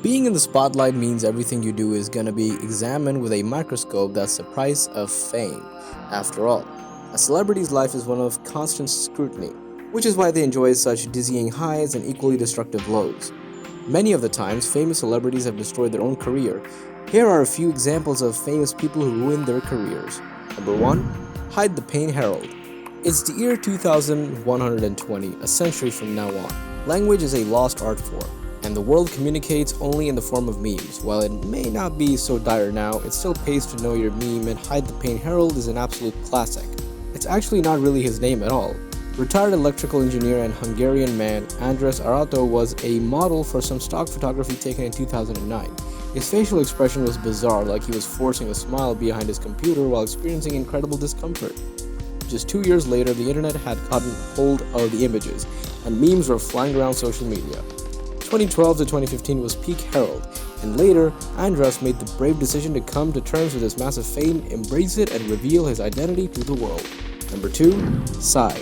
Being in the spotlight means everything you do is gonna be examined with a microscope. That's the price of fame. After all, a celebrity's life is one of constant scrutiny, which is why they enjoy such dizzying highs and equally destructive lows. Many of the times, famous celebrities have destroyed their own career. Here are a few examples of famous people who ruined their careers. Number 1. Hide the Pain Herald. It's the year 2120, a century from now on. Language is a lost art form, and the world communicates only in the form of memes. While it may not be so dire now, it still pays to know your meme, and Hide the Pain Herald is an absolute classic. It's actually not really his name at all. Retired electrical engineer and Hungarian man András Arato was a model for some stock photography taken in 2009. His facial expression was bizarre, like he was forcing a smile behind his computer while experiencing incredible discomfort. Just 2 years later, the internet had gotten hold of the images, and memes were flying around social media. 2012 to 2015 was peak Herald, and later, András made the brave decision to come to terms with his massive fame, embrace it, and reveal his identity to the world. Number 2. Psy.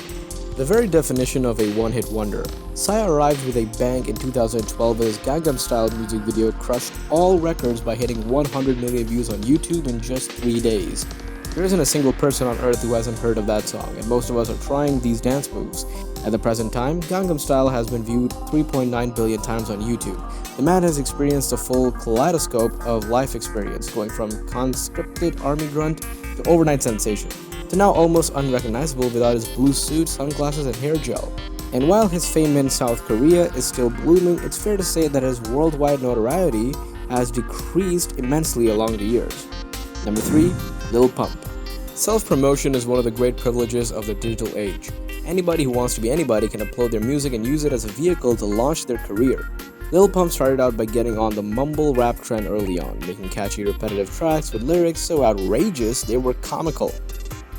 The very definition of a one-hit wonder. Psy arrived with a bang in 2012 when his Gangnam Style music video crushed all records by hitting 100 million views on YouTube in just 3 days. There isn't a single person on earth who hasn't heard of that song, and most of us are trying these dance moves. At the present time, Gangnam Style has been viewed 3.9 billion times on YouTube. The man has experienced a full kaleidoscope of life experience, going from conscripted army grunt to overnight sensation, to now almost unrecognizable without his blue suit, sunglasses, and hair gel. And while his fame in South Korea is still blooming, it's fair to say that his worldwide notoriety has decreased immensely along the years. Number 3. Lil Pump. Self-promotion is one of the great privileges of the digital age. Anybody who wants to be anybody can upload their music and use it as a vehicle to launch their career. Lil Pump started out by getting on the mumble rap trend early on, making catchy repetitive tracks with lyrics so outrageous they were comical.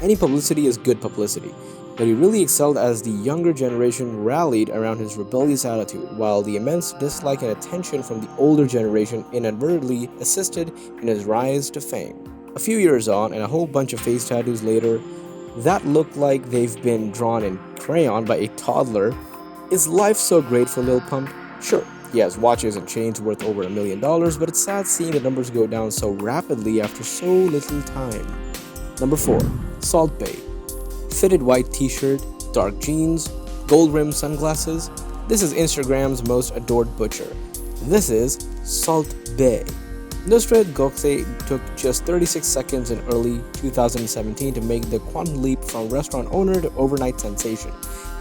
Any publicity is good publicity, but he really excelled as the younger generation rallied around his rebellious attitude, while the immense dislike and attention from the older generation inadvertently assisted in his rise to fame. A few years on, and a whole bunch of face tattoos later, that look like they've been drawn in crayon by a toddler. Is life so great for Lil Pump? Sure, he has watches and chains worth over $1 million, but it's sad seeing the numbers go down so rapidly after so little time. Number 4. Salt Bae. Fitted white t-shirt, dark jeans, gold-rimmed sunglasses. This is Instagram's most adored butcher. This is Salt Bae. Nusret Gokse took just 36 seconds in early 2017 to make the quantum leap from restaurant owner to overnight sensation.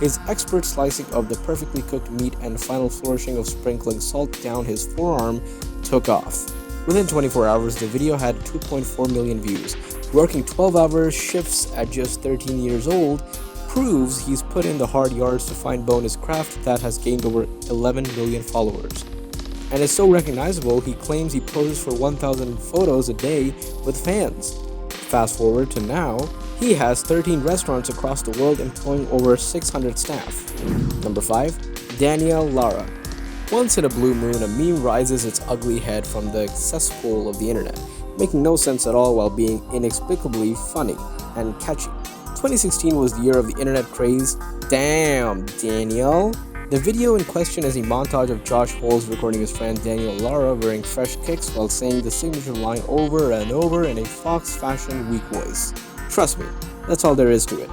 His expert slicing of the perfectly cooked meat and final flourishing of sprinkling salt down his forearm took off. Within 24 hours, the video had 2.4 million views. Working 12-hour shifts at just 13 years old proves he's put in the hard yards to fine-bone his craft that has gained over 11 million followers. And is so recognizable, he claims he poses for 1,000 photos a day with fans. Fast forward to now, he has 13 restaurants across the world employing over 600 staff. Number 5. Danielle Lara. Once in a blue moon, a meme rises its ugly head from the cesspool of the internet, making no sense at all while being inexplicably funny and catchy. 2016 was the year of the internet craze. Damn, Danielle! The video in question is a montage of Josh Holes recording his friend Danielle Lara wearing fresh kicks while saying the signature line over and over in a Fox Fashion Week voice. Trust me, that's all there is to it.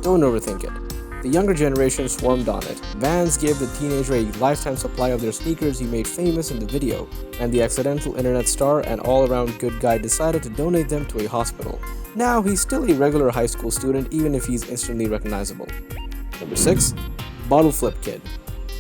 Don't overthink it. The younger generation swarmed on it. Vans gave the teenager a lifetime supply of their sneakers he made famous in the video, and the accidental internet star and all-around good guy decided to donate them to a hospital. Now he's still a regular high school student even if he's instantly recognizable. Number 6. Bottle Flip Kid.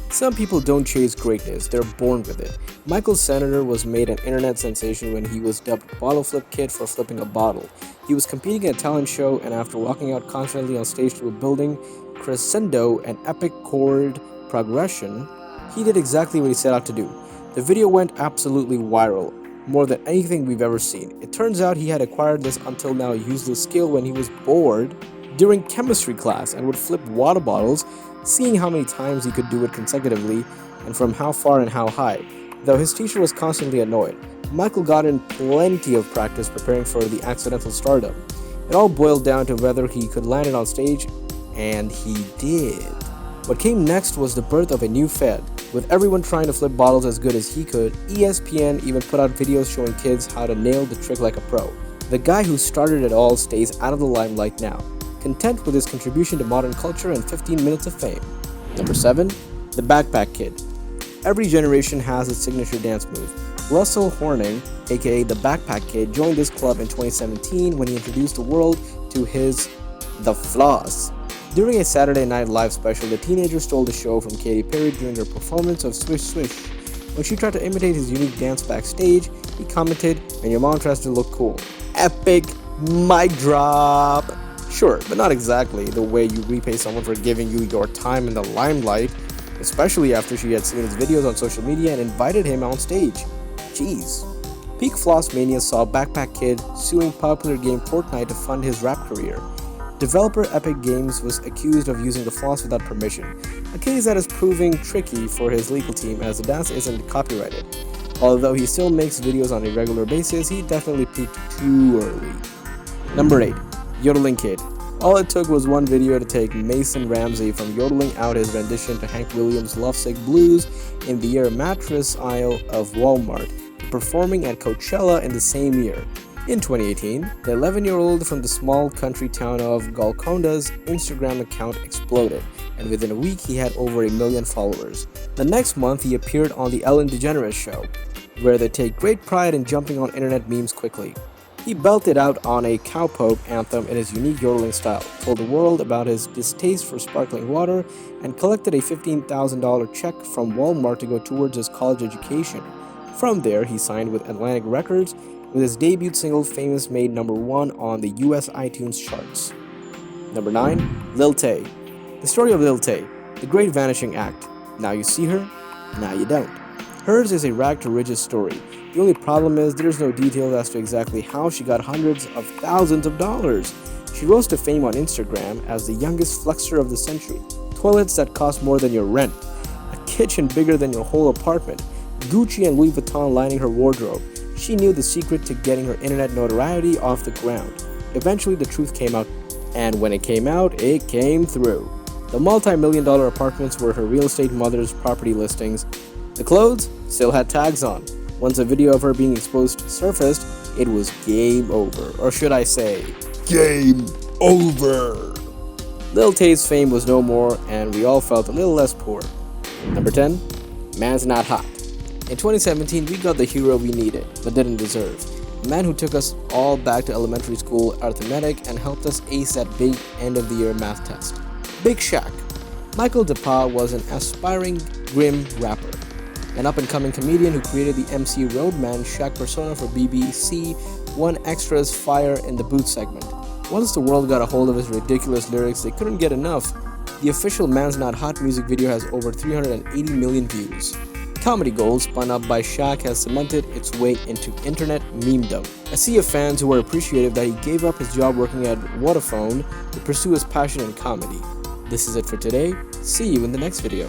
Some people don't chase greatness, they're born with it. Michael Senator was made an internet sensation when he was dubbed Bottle Flip Kid for flipping a bottle. He was competing in a talent show, and after walking out confidently on stage to a building crescendo and epic chord progression, he did exactly what he set out to do. The video went absolutely viral, more than anything we've ever seen. It turns out he had acquired this until now useless skill when he was bored during chemistry class and would flip water bottles, seeing how many times he could do it consecutively and from how far and how high. Though his teacher was constantly annoyed, Michael got in plenty of practice preparing for the accidental stardom. It all boiled down to whether he could land it on stage, and he did. What came next was the birth of a new fad, With everyone trying to flip bottles as good as he could, ESPN even put out videos showing kids how to nail the trick like a pro. The guy who started it all stays out of the limelight now, content with his contribution to modern culture and 15 minutes of fame. Number 7. The Backpack Kid. Every generation has its signature dance move. Russell Horning, aka the Backpack Kid, joined this club in 2017 when he introduced the world to his The Floss. During a Saturday Night Live special, the teenager stole the show from Katy Perry during her performance of Swish Swish. When she tried to imitate his unique dance backstage, he commented, "And your mom tries to look cool." Epic mic drop! Sure, but not exactly the way you repay someone for giving you your time in the limelight, especially after she had seen his videos on social media and invited him on stage. Jeez. Peak Floss Mania saw Backpack Kid suing popular game Fortnite to fund his rap career. Developer Epic Games was accused of using the floss without permission, a case that is proving tricky for his legal team as the dance isn't copyrighted. Although he still makes videos on a regular basis, he definitely peaked too early. Number 8. Yodeling Kid. All it took was one video to take Mason Ramsey from yodeling out his rendition to Hank Williams' Lovesick Blues in the Air mattress aisle of Walmart, to performing at Coachella in the same year. In 2018, the 11-year-old from the small country town of Golconda's Instagram account exploded, and within a week he had over 1 million followers. The next month he appeared on the Ellen DeGeneres Show, where they take great pride in jumping on internet memes quickly. He belted out on a cowpoke anthem in his unique yodeling style, told the world about his distaste for sparkling water, and collected a $15,000 check from Walmart to go towards his college education. From there, he signed with Atlantic Records, with his debut single Famous made number 1 on the US iTunes charts. Number 9. Lil Tay. The story of Lil Tay, the great vanishing act. Now you see her, now you don't. Hers is a rag to riches story. The only problem is there's no details as to exactly how she got hundreds of thousands of dollars. She rose to fame on Instagram as the youngest flexer of the century. Toilets that cost more than your rent. A kitchen bigger than your whole apartment. Gucci and Louis Vuitton lining her wardrobe. She knew the secret to getting her internet notoriety off the ground. Eventually the truth came out, and when it came out, it came through. The multi-million-dollar apartments were her real estate mother's property listings. The clothes still had tags on. Once a video of her being exposed surfaced, it was game over. Or should I say, game over. Lil Tay's fame was no more, and we all felt a little less poor. Number 10. Man's Not Hot. In 2017, we got the hero we needed, but didn't deserve. A man who took us all back to elementary school arithmetic and helped us ace that big end-of-the-year math test. Big Shaq. Michael DePaul was an aspiring, grim rapper. An up-and-coming comedian who created the MC Roadman Shaq persona for BBC won Extra's Fire in the Booth segment. Once the world got a hold of his ridiculous lyrics, they couldn't get enough. The official Man's Not Hot music video has over 380 million views. Comedy gold spun up by Shaq has cemented its way into internet memedom. A sea of fans who were appreciative that he gave up his job working at Vodafone to pursue his passion in comedy. This is it for today. See you in the next video.